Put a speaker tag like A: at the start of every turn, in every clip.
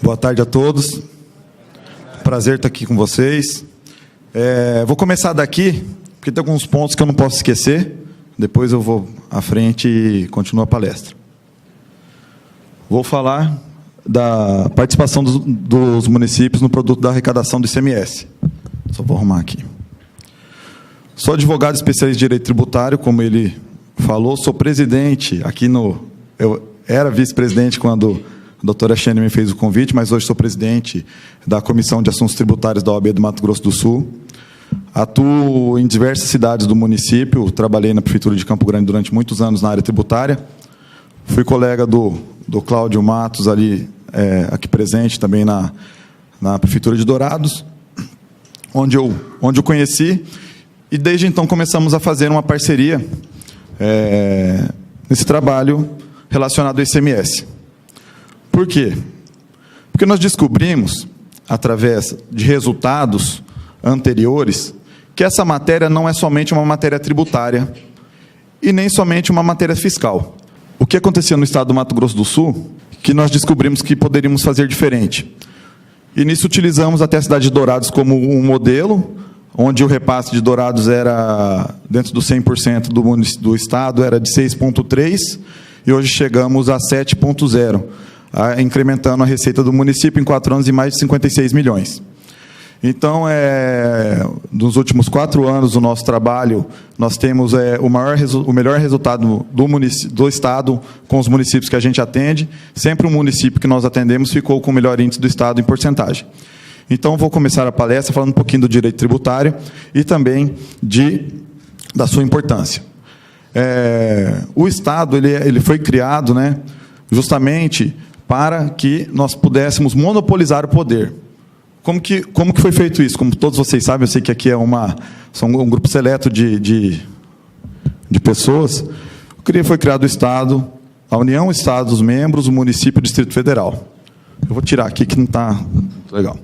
A: Boa tarde a todos. Prazer estar aqui com vocês. Vou começar daqui, porque tem alguns pontos que eu não posso esquecer. Depois eu vou à frente e continuo a palestra. Vou falar da participação dos municípios no produto da arrecadação do ICMS. Só vou arrumar aqui. Sou advogado especialista em direito tributário, como ele falou. Sou presidente aqui no... Eu era vice-presidente quando a doutora Xene me fez o convite, mas hoje sou presidente da Comissão de Assuntos Tributários da OAB do Mato Grosso do Sul. Atuo em diversas cidades do município, trabalhei na Prefeitura de Campo Grande durante muitos anos na área tributária. Fui colega do Cláudio Matos, ali, aqui presente, também na Prefeitura de Dourados, onde eu conheci, e desde então começamos a fazer uma parceria nesse trabalho relacionado ao ICMS. Por quê? Porque nós descobrimos, através de resultados anteriores, que essa matéria não é somente uma matéria tributária e nem somente uma matéria fiscal. O que aconteceu no estado do Mato Grosso do Sul, que nós descobrimos que poderíamos fazer diferente. E nisso utilizamos até a cidade de Dourados como um modelo, onde o repasse de Dourados era, dentro do 100% do estado, era de 6,3%, e hoje chegamos a 7,0%. Incrementando a receita do município em 4 anos em mais de 56 milhões. Então, nos últimos 4 anos do nosso trabalho, nós temos o melhor resultado do Estado com os municípios que a gente atende. Sempre o município que nós atendemos ficou com o melhor índice do Estado em porcentagem. Então, vou começar a palestra falando um pouquinho do direito tributário e também da sua importância. O Estado ele foi criado, justamente para que nós pudéssemos monopolizar o poder. Como que foi feito isso? Como todos vocês sabem, eu sei que aqui são um grupo seleto de pessoas. Foi criado o Estado, a União, Estados, membros, o município e o Distrito Federal. Eu vou tirar aqui que não está legal.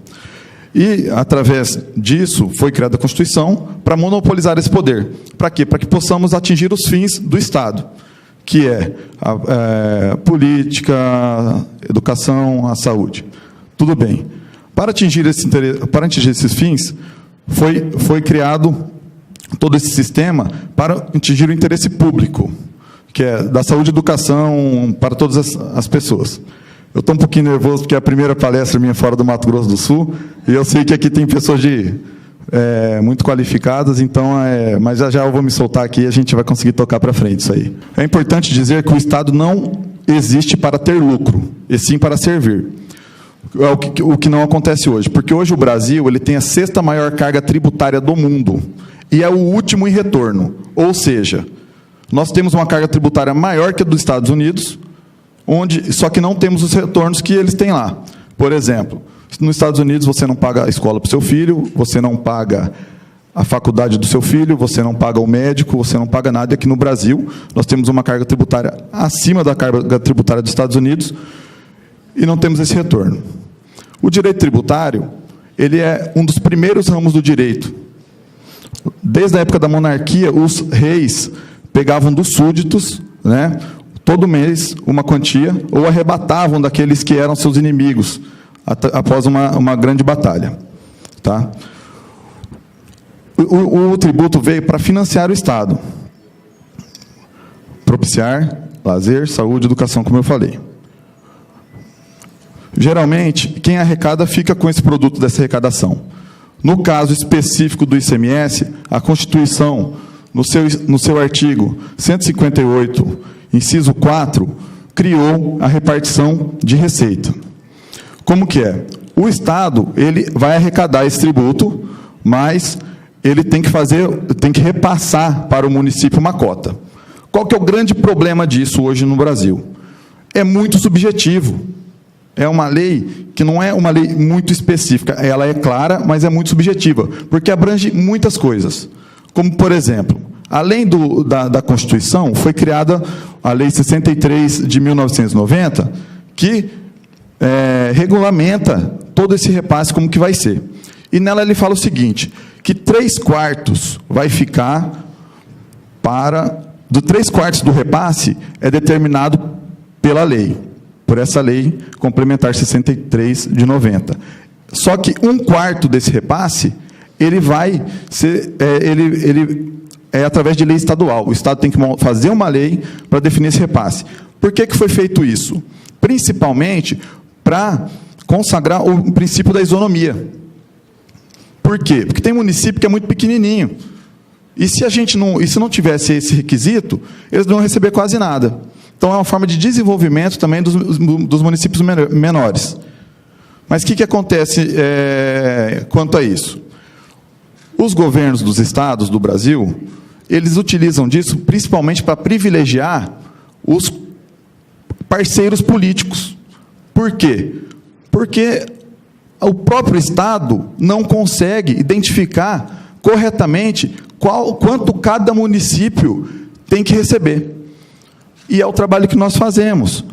A: E, através disso, foi criada a Constituição para monopolizar esse poder. Para quê? Para que possamos atingir os fins do Estado, que é a política, educação, a saúde. Tudo bem. Para atingir esses fins, foi criado todo esse sistema para atingir o interesse público, que é da saúde e educação para todas as pessoas. Eu estou um pouquinho nervoso, porque é a primeira palestra minha fora do Mato Grosso do Sul, e eu sei que aqui tem pessoas muito qualificadas, então, mas já eu vou me soltar aqui e a gente vai conseguir tocar para frente isso aí. É importante dizer que o Estado não existe para ter lucro, e sim para servir. O que não acontece hoje, porque hoje o Brasil ele tem a 6ª maior carga tributária do mundo, e é o último em retorno, ou seja, nós temos uma carga tributária maior que a dos Estados Unidos, só que não temos os retornos que eles têm lá. Por exemplo, nos Estados Unidos você não paga a escola para o seu filho, você não paga a faculdade do seu filho, você não paga o médico, você não paga nada. E aqui no Brasil, nós temos uma carga tributária acima da carga tributária dos Estados Unidos e não temos esse retorno. O direito tributário, ele é um dos primeiros ramos do direito. Desde a época da monarquia, os reis pegavam dos súditos, todo mês uma quantia, ou arrebatavam daqueles que eram seus inimigos, após uma grande batalha. Tá? O tributo veio para financiar o Estado. Propiciar lazer, saúde, educação, como eu falei. Geralmente, quem arrecada fica com esse produto dessa arrecadação. No caso específico do ICMS, a Constituição, no seu artigo 158, inciso 4, criou a repartição de receita. Como que é? O Estado ele vai arrecadar esse tributo, mas ele tem que repassar para o município uma cota. Qual que é o grande problema disso hoje no Brasil? É muito subjetivo. É uma lei que não é uma lei muito específica. Ela é clara, mas é muito subjetiva, porque abrange muitas coisas. Como, por exemplo, além da Constituição, foi criada a Lei 63 de 1990, que regulamenta todo esse repasse, como que vai ser. E nela ele fala o seguinte, que 3/4 vai ficar para... 3/4 do repasse é determinado pela lei. por essa lei complementar 63 de 90. Só que 1/4 desse repasse, ele vai ser, ele é através de lei estadual. O Estado tem que fazer uma lei para definir esse repasse. Por que foi feito isso? Principalmente para consagrar o princípio da isonomia. Por quê? Porque tem município que é muito pequenininho. E se não tivesse esse requisito, eles não vão receber quase nada. Então, é uma forma de desenvolvimento também dos municípios menores. Mas o que acontece quanto a isso? Os governos dos estados do Brasil, eles utilizam disso principalmente para privilegiar os parceiros políticos. Por quê? Porque o próprio Estado não consegue identificar corretamente quanto cada município tem que receber. E é o trabalho que nós fazemos.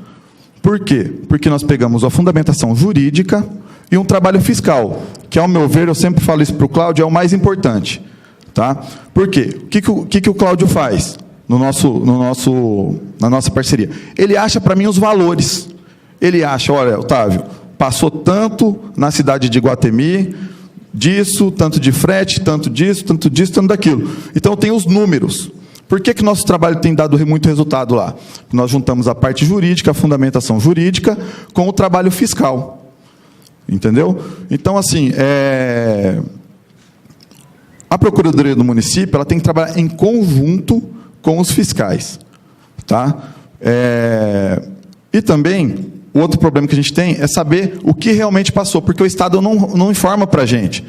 A: Por quê? Porque nós pegamos a fundamentação jurídica e um trabalho fiscal, que, ao meu ver, eu sempre falo isso para o Cláudio, é o mais importante. Tá? Por quê? O que o Cláudio faz na nossa parceria? Ele acha para mim os valores. Ele acha, olha, Otávio, passou tanto na cidade de Iguatemi, disso, tanto de frete, tanto disso, tanto daquilo. Então, tem os números. Por que nosso trabalho tem dado muito resultado lá? Nós juntamos a parte jurídica, a fundamentação jurídica, com o trabalho fiscal. Entendeu? Então, assim, a Procuradoria do Município ela tem que trabalhar em conjunto com os fiscais. Tá? E também, o outro problema que a gente tem é saber o que realmente passou, porque o Estado não informa para a gente.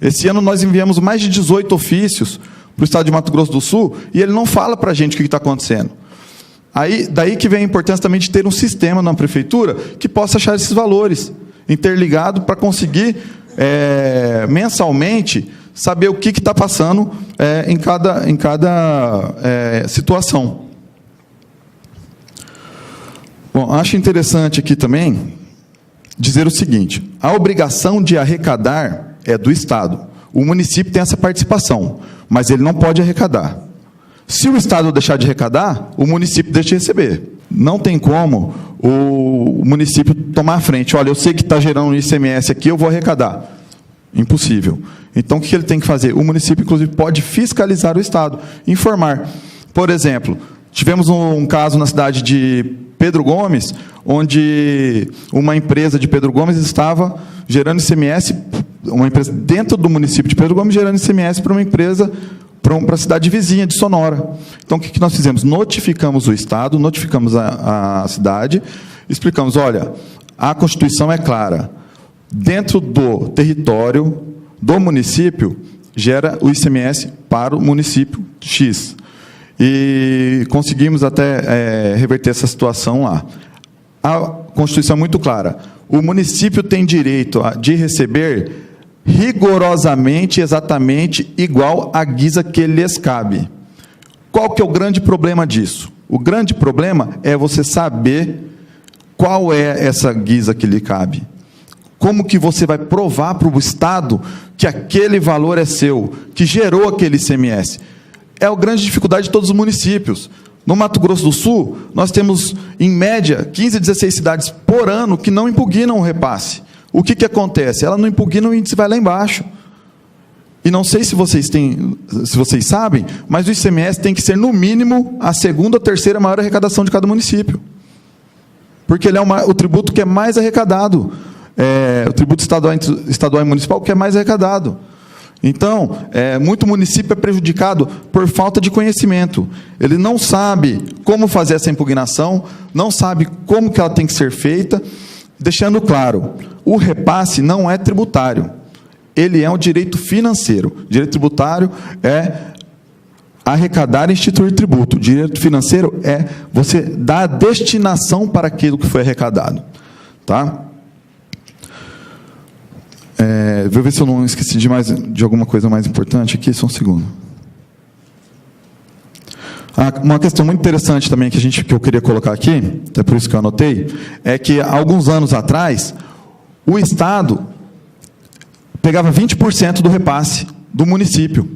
A: Esse ano nós enviamos mais de 18 ofícios para o Estado de Mato Grosso do Sul, e ele não fala para a gente o que está acontecendo. Daí que vem a importância também de ter um sistema na prefeitura que possa achar esses valores, interligado, para conseguir, mensalmente, saber o que está passando em cada situação. Bom, acho interessante aqui também dizer o seguinte: a obrigação de arrecadar é do Estado. O município tem essa participação, mas ele não pode arrecadar. Se o Estado deixar de arrecadar, o município deixa de receber. Não tem como o município tomar a frente. Olha, eu sei que está gerando um ICMS aqui, eu vou arrecadar. Impossível. Então, o que ele tem que fazer? O município, inclusive, pode fiscalizar o Estado, informar. Por exemplo, tivemos um caso na cidade de Pedro Gomes, onde uma empresa de Pedro Gomes estava gerando ICMS, uma empresa dentro do município de Pedro Gomes, gerando ICMS para uma empresa, para a cidade vizinha de Sonora. Então, o que nós fizemos? Notificamos o Estado, notificamos a cidade, explicamos, olha, a Constituição é clara, dentro do território do município, gera o ICMS para o município X. E conseguimos até reverter essa situação lá. A Constituição é muito clara. O município tem direito de receber rigorosamente, exatamente igual à guisa que lhes cabe. Qual que é o grande problema disso? O grande problema é você saber qual é essa guisa que lhe cabe. Como que você vai provar para o Estado que aquele valor é seu, que gerou aquele ICMS? É a grande dificuldade de todos os municípios. No Mato Grosso do Sul, nós temos, em média, 15 a 16 cidades por ano que não impugnam o repasse. O que acontece? Ela não impugna, o índice vai lá embaixo. E não sei se vocês sabem, mas o ICMS tem que ser, no mínimo, a segunda ou terceira maior arrecadação de cada município. Porque ele é o tributo que é mais arrecadado. O tributo estadual e municipal que é mais arrecadado. Então, muito município é prejudicado por falta de conhecimento. Ele não sabe como fazer essa impugnação, não sabe como que ela tem que ser feita, deixando claro, o repasse não é tributário, ele é um direito financeiro. O direito tributário é arrecadar e instituir tributo. O direito financeiro é você dar a destinação para aquilo que foi arrecadado. Tá? Vou ver se eu não esqueci de alguma coisa mais importante aqui, só um segundo. Uma questão muito interessante também que eu queria colocar aqui, até por isso que eu anotei, é que há alguns anos atrás, o Estado pegava 20% do repasse do município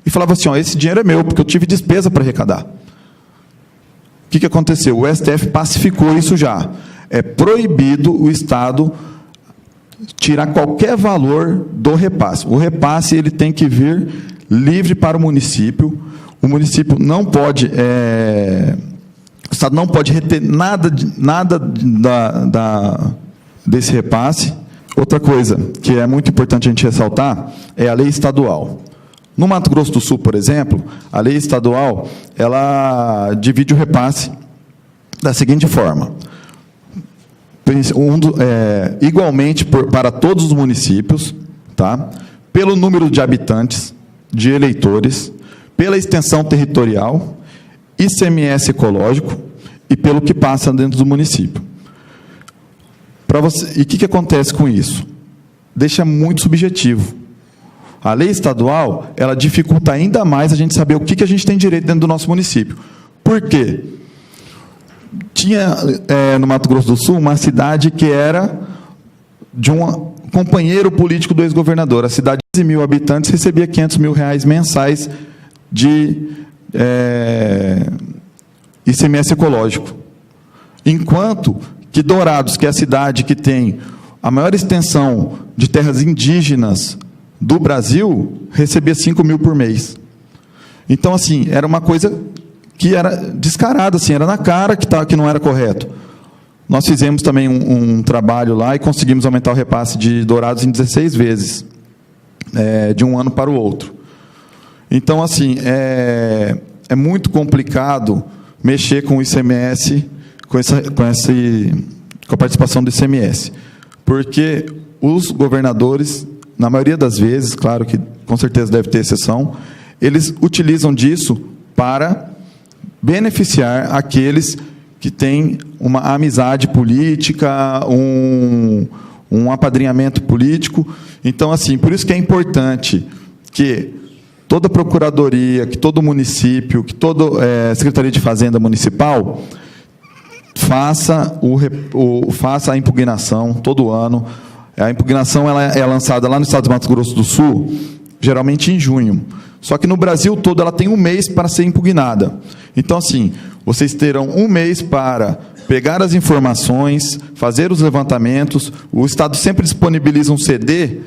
A: e falava assim, esse dinheiro é meu, porque eu tive despesa para arrecadar. O que aconteceu? O STF pacificou isso já. É proibido o Estado tirar qualquer valor do repasse. O repasse ele tem que vir livre para o município. O município não pode, o Estado não pode reter nada desse repasse. Outra coisa que é muito importante a gente ressaltar é a lei estadual. No Mato Grosso do Sul, por exemplo, a lei estadual ela divide o repasse da seguinte forma: igualmente para todos os municípios, tá? Pelo número de habitantes, de eleitores, pela extensão territorial, ICMS ecológico e pelo que passa dentro do município. E o que acontece com isso? Deixa muito subjetivo. A lei estadual, ela dificulta ainda mais a gente saber o que a gente tem direito dentro do nosso município. Por quê? Tinha, no Mato Grosso do Sul, uma cidade que era de um companheiro político do ex-governador. A cidade de 15 mil habitantes recebia R$500 mil mensais de ICMS ecológico. Enquanto que Dourados, que é a cidade que tem a maior extensão de terras indígenas do Brasil, recebia 5 mil por mês. Então, assim, era uma coisa que era descarada, assim, era na cara que não era correto. Nós fizemos também um trabalho lá e conseguimos aumentar o repasse de Dourados em 16 vezes, de um ano para o outro. Então, assim, é muito complicado mexer com o ICMS, com a participação do ICMS, porque os governadores, na maioria das vezes, claro que com certeza deve ter exceção, eles utilizam disso para beneficiar aqueles que têm uma amizade política, um apadrinhamento político. Então, assim, por isso que é importante que toda procuradoria, que todo município, que toda Secretaria de Fazenda Municipal faça a impugnação todo ano. A impugnação ela é lançada lá no estado do Mato Grosso do Sul, geralmente em junho. Só que no Brasil todo ela tem um mês para ser impugnada. Então, assim, vocês terão um mês para pegar as informações, fazer os levantamentos. O Estado sempre disponibiliza um CD,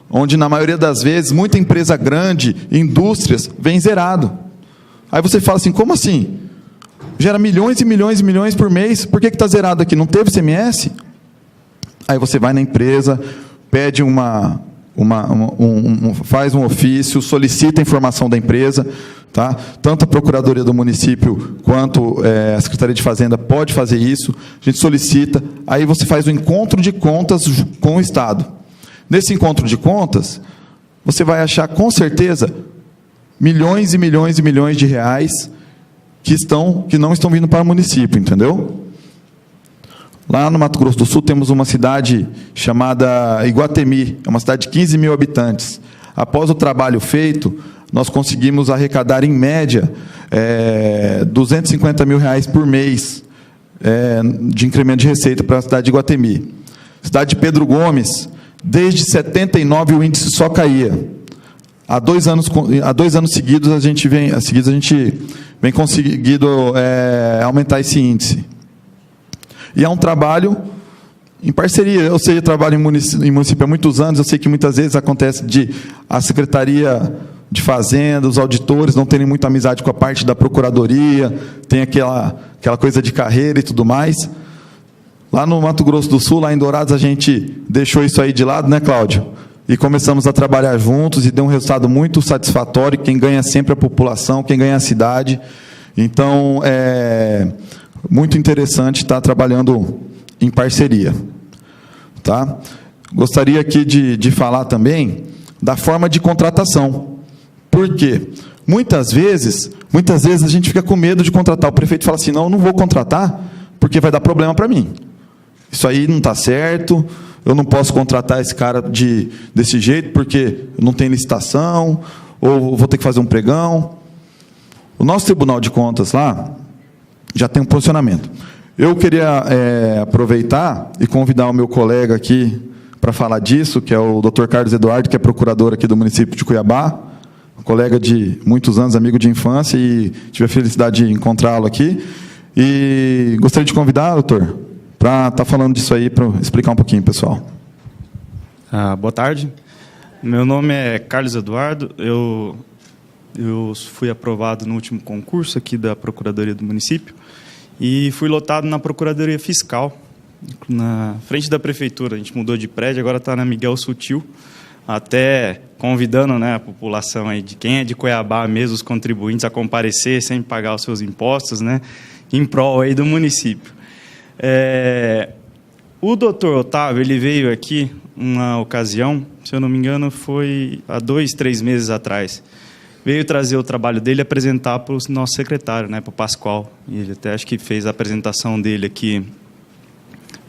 A: onde, na maioria das vezes, muita empresa grande, indústrias, vem zerado. Aí você fala assim, como assim? Gera milhões e milhões e milhões por mês, por que está zerado aqui? Não teve ICMS? Aí você vai na empresa, pede faz um ofício, solicita a informação da empresa, tá? Tanto a Procuradoria do município quanto a Secretaria de Fazenda pode fazer isso, a gente solicita, aí você faz um encontro de contas com o Estado. Nesse encontro de contas, você vai achar, com certeza, milhões e milhões e milhões de reais que não estão vindo para o município, entendeu? Lá no Mato Grosso do Sul temos uma cidade chamada Iguatemi, é uma cidade de 15 mil habitantes. Após o trabalho feito, nós conseguimos arrecadar, em média, R$250 mil por mês de incremento de receita para a cidade de Iguatemi. Cidade de Pedro Gomes, desde 79 o índice só caía. Há 2 anos seguidos a gente vem conseguindo aumentar esse índice. E é um trabalho em parceria. Eu sei que trabalho em município há muitos anos, eu sei que muitas vezes acontece de a Secretaria de Fazenda, os auditores não terem muita amizade com a parte da Procuradoria, tem aquela coisa de carreira e tudo mais. Lá no Mato Grosso do Sul, lá em Dourados, a gente deixou isso aí de lado, né, Cláudio? E começamos a trabalhar juntos e deu um resultado muito satisfatório. Quem ganha sempre é a população, quem ganha é a cidade. Então, muito interessante estar trabalhando em parceria. Tá? Gostaria aqui de falar também da forma de contratação. Por quê? Muitas vezes a gente fica com medo de contratar. O prefeito fala assim, não, eu não vou contratar porque vai dar problema para mim. Isso aí não está certo, eu não posso contratar esse cara desse jeito porque não tem licitação, ou vou ter que fazer um pregão. O nosso Tribunal de Contas lá já tem um posicionamento. Eu queria aproveitar e convidar o meu colega aqui para falar disso, que é o Dr. Carlos Eduardo, que é procurador aqui do município de Cuiabá, um colega de muitos anos, amigo de infância, e tive a felicidade de encontrá-lo aqui. E gostaria de convidar, doutor, para estar falando disso aí, para explicar um pouquinho, pessoal.
B: Boa tarde. Meu nome é Carlos Eduardo. Eu fui aprovado no último concurso aqui da Procuradoria do Município e fui lotado na Procuradoria Fiscal, na frente da Prefeitura. A gente mudou de prédio, agora está na Miguel Sutil, até convidando, né, a população aí de quem é de Cuiabá mesmo, os contribuintes, a comparecer sem pagar os seus impostos, né, em prol aí do município. O doutor Otávio, ele veio aqui uma ocasião, se eu não me engano, foi há 2, 3 meses atrás. Veio trazer o trabalho dele e apresentar para o nosso secretário, né, para o Pascoal. E ele até acho que fez a apresentação dele aqui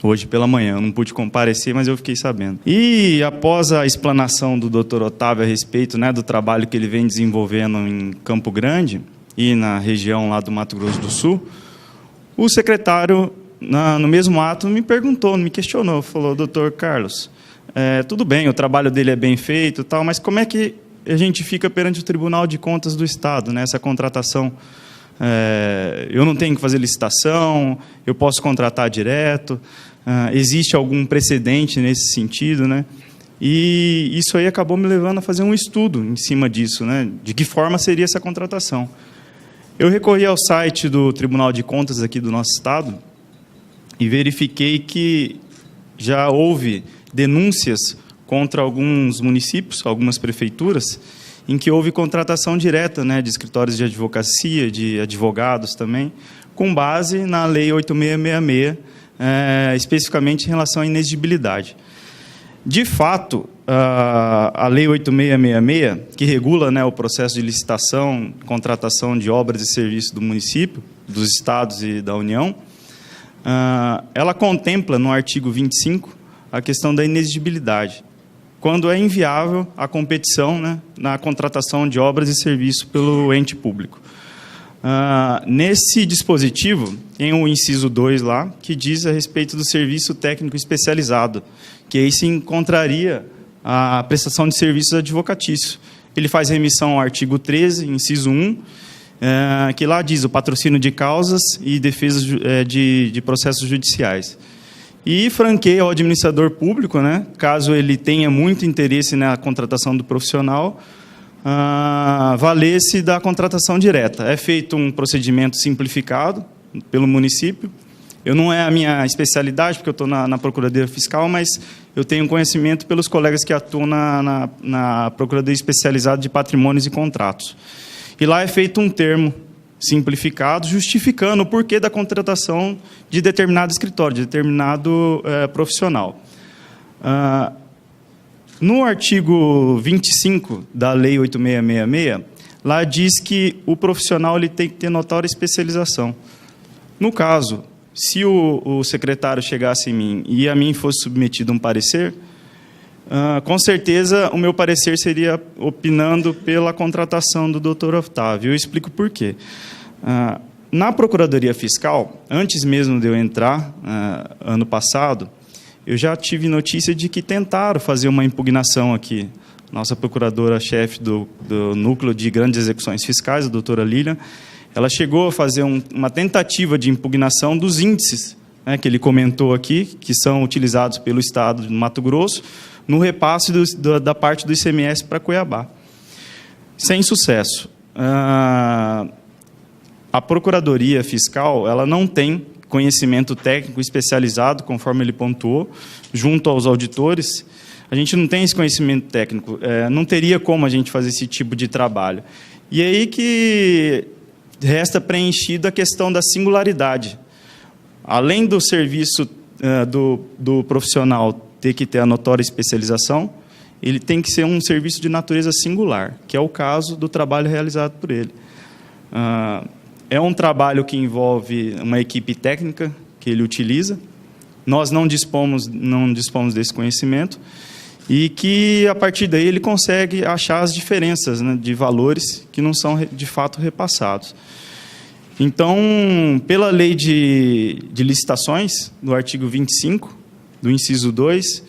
B: hoje pela manhã. Eu não pude comparecer, mas eu fiquei sabendo. E após a explanação do doutor Otávio a respeito, né, do trabalho que ele vem desenvolvendo em Campo Grande e na região lá do Mato Grosso do Sul, o secretário, no mesmo ato, me perguntou, me questionou, falou: doutor Carlos, tudo bem, o trabalho dele é bem feito, tal, mas como é que a gente fica perante o Tribunal de Contas do Estado, né, essa contratação? Eu não tenho que fazer licitação, eu posso contratar direto, existe algum precedente nesse sentido, né? E isso aí acabou me levando a fazer um estudo em cima disso, né, de que forma seria essa contratação. Eu recorri ao site do Tribunal de Contas aqui do nosso estado e verifiquei que já houve denúncias contra alguns municípios, algumas prefeituras, em que houve contratação direta, né, de escritórios de advocacia, de advogados também, com base na Lei 8666, especificamente em relação à inexigibilidade. De fato, a Lei 8666, que regula, né, o processo de licitação, contratação de obras e serviços do município, dos estados e da União, ela contempla, no artigo 25, a questão da inexigibilidade, quando é inviável a competição, né, na contratação de obras e serviços pelo ente público. Nesse dispositivo, tem o inciso 2 lá, que diz a respeito do serviço técnico especializado, que aí se encontraria a prestação de serviços advocatícios. Ele faz remissão ao artigo 13, inciso 1, que lá diz o patrocínio de causas e defesa de processos judiciais. E franqueia ao administrador público, né, caso ele tenha muito interesse na contratação do profissional, valer-se da contratação direta. É feito um procedimento simplificado pelo município. Não é a minha especialidade, porque eu estou na Procuradoria Fiscal, mas eu tenho conhecimento pelos colegas que atuam na Procuradoria Especializada de Patrimônios e Contratos. E lá é feito um termo simplificado, justificando o porquê da contratação de determinado escritório, de determinado profissional. No artigo 25 da Lei 8666, lá diz que o profissional ele tem que ter notória especialização. No caso, se o secretário chegasse em mim e a mim fosse submetido um parecer, com certeza o meu parecer seria opinando pela contratação do Dr. Otávio. Eu explico por quê. Na Procuradoria Fiscal, antes mesmo de eu entrar, ano passado, eu já tive notícia de que tentaram fazer uma impugnação aqui. Nossa procuradora-chefe do Núcleo de Grandes Execuções Fiscais, a doutora Lilian, ela chegou a fazer uma tentativa de impugnação dos índices, né, que ele comentou aqui, que são utilizados pelo Estado do Mato Grosso, no repasse da parte do ICMS para Cuiabá. Sem sucesso. A Procuradoria Fiscal ela não tem conhecimento técnico especializado, conforme ele pontuou, junto aos auditores. A gente não tem esse conhecimento técnico, não teria como a gente fazer esse tipo de trabalho. E aí que resta preenchida a questão da singularidade. Além do serviço do profissional ter que ter a notória especialização, ele tem que ser um serviço de natureza singular, que é o caso do trabalho realizado por ele. É um trabalho que envolve uma equipe técnica que ele utiliza. Nós não dispomos desse conhecimento e que, a partir daí, ele consegue achar as diferenças, né, de valores que não são, de fato, repassados. Então, pela lei de licitações, do artigo 25, do inciso 2,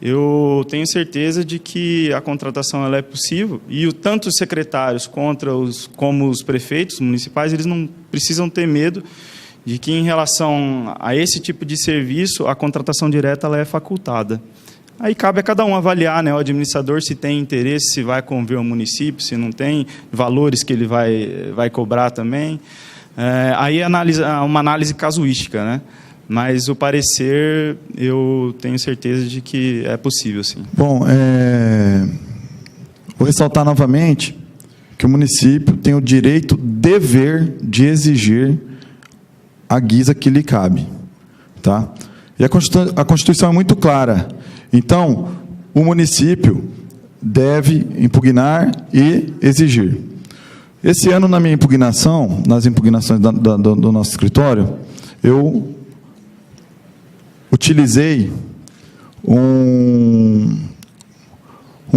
B: eu tenho certeza de que a contratação ela é possível e tanto os secretários como os prefeitos municipais, eles não precisam ter medo de que em relação a esse tipo de serviço, a contratação direta ela é facultada. Aí cabe a cada um avaliar, né, o administrador, se tem interesse, se vai conver o município, se não tem, valores que ele vai cobrar também. Aí uma análise casuística, né? Mas o parecer, eu tenho certeza de que é possível, sim.
A: Bom, vou ressaltar novamente que o município tem o direito, dever de exigir a guisa que lhe cabe. Tá? E a Constituição é muito clara. Então, o município deve impugnar e exigir. Esse ano, na minha impugnação, nas impugnações do nosso escritório, eu utilizei um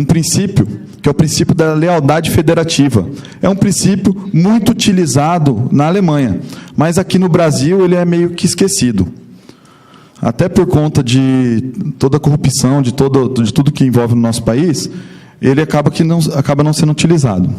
A: princípio, que é o princípio da lealdade federativa. É um princípio muito utilizado na Alemanha, mas aqui no Brasil ele é meio que esquecido. Até por conta de toda a corrupção, de tudo que envolve no nosso país, ele acaba não sendo utilizado.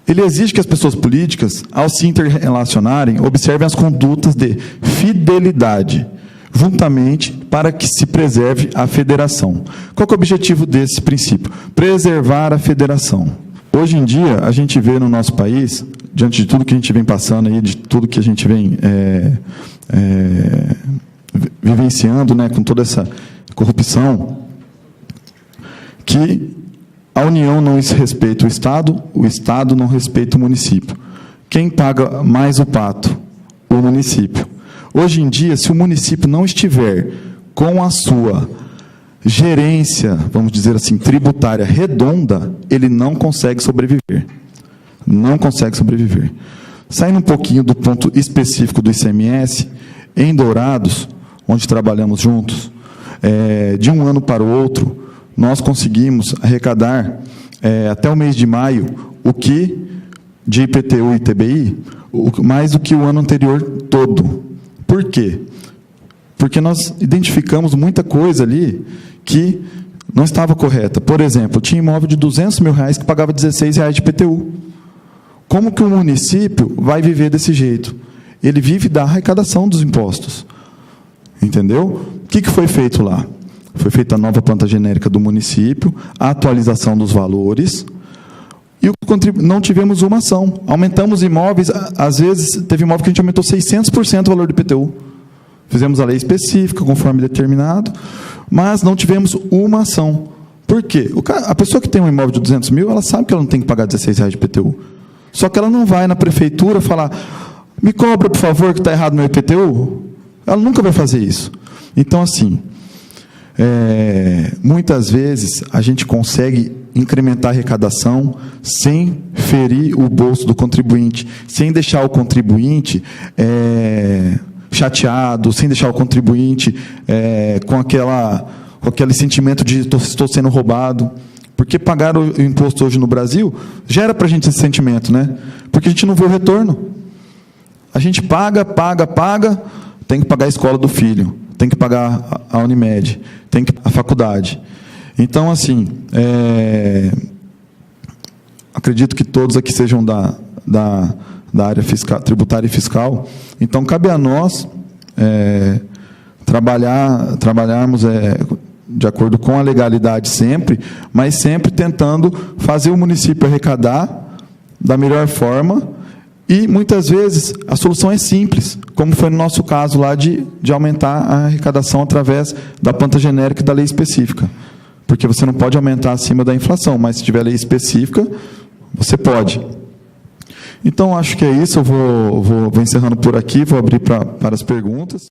A: Ele exige que as pessoas políticas, ao se interrelacionarem, observem as condutas de fidelidade, juntamente para que se preserve a federação. Qual que é o objetivo desse princípio? Preservar a federação. Hoje em dia, a gente vê no nosso país, diante de tudo que a gente vem passando, aí, de tudo que a gente vem vivenciando, né, com toda essa corrupção, que a União não respeita o Estado não respeita o município. Quem paga mais o pato? O município. Hoje em dia, se o município não estiver com a sua gerência, vamos dizer assim, tributária redonda, ele não consegue sobreviver. Não consegue sobreviver. Saindo um pouquinho do ponto específico do ICMS, em Dourados, onde trabalhamos juntos, de um ano para o outro, nós conseguimos arrecadar, até o mês de maio, o que, de IPTU e ITBI, mais do que o ano anterior todo. Por quê? Porque nós identificamos muita coisa ali que não estava correta. Por exemplo, tinha imóvel de R$200 mil que pagava R$16 de IPTU. Como que o município vai viver desse jeito? Ele vive da arrecadação dos impostos. Entendeu? O que foi feito lá? Foi feita a nova planta genérica do município, a atualização dos valores, e não tivemos uma ação. Aumentamos imóveis, às vezes teve imóvel que a gente aumentou 600% o valor do IPTU. Fizemos a lei específica, conforme determinado, mas não tivemos uma ação. Por quê? A pessoa que tem um imóvel de 200 mil, ela sabe que ela não tem que pagar R$16 de IPTU. Só que ela não vai na prefeitura falar, me cobra, por favor, que está errado no meu IPTU. Ela nunca vai fazer isso. Então, assim, muitas vezes a gente consegue incrementar a arrecadação sem ferir o bolso do contribuinte, sem deixar o contribuinte chateado, sem deixar o contribuinte com aquele sentimento de estou sendo roubado. Porque pagar o imposto hoje no Brasil gera para a gente esse sentimento, né? Porque a gente não vê o retorno. A gente paga, tem que pagar a escola do filho, tem que pagar a Unimed, tem que a faculdade. Então, assim, acredito que todos aqui sejam da área fiscal, tributária e fiscal. Então, cabe a nós trabalharmos de acordo com a legalidade sempre, mas sempre tentando fazer o município arrecadar da melhor forma. E, muitas vezes, a solução é simples, como foi no nosso caso lá de aumentar a arrecadação através da planta genérica e da lei específica. Porque você não pode aumentar acima da inflação, mas se tiver lei específica, você pode. Então, acho que é isso. Eu vou encerrando por aqui, vou abrir para as perguntas.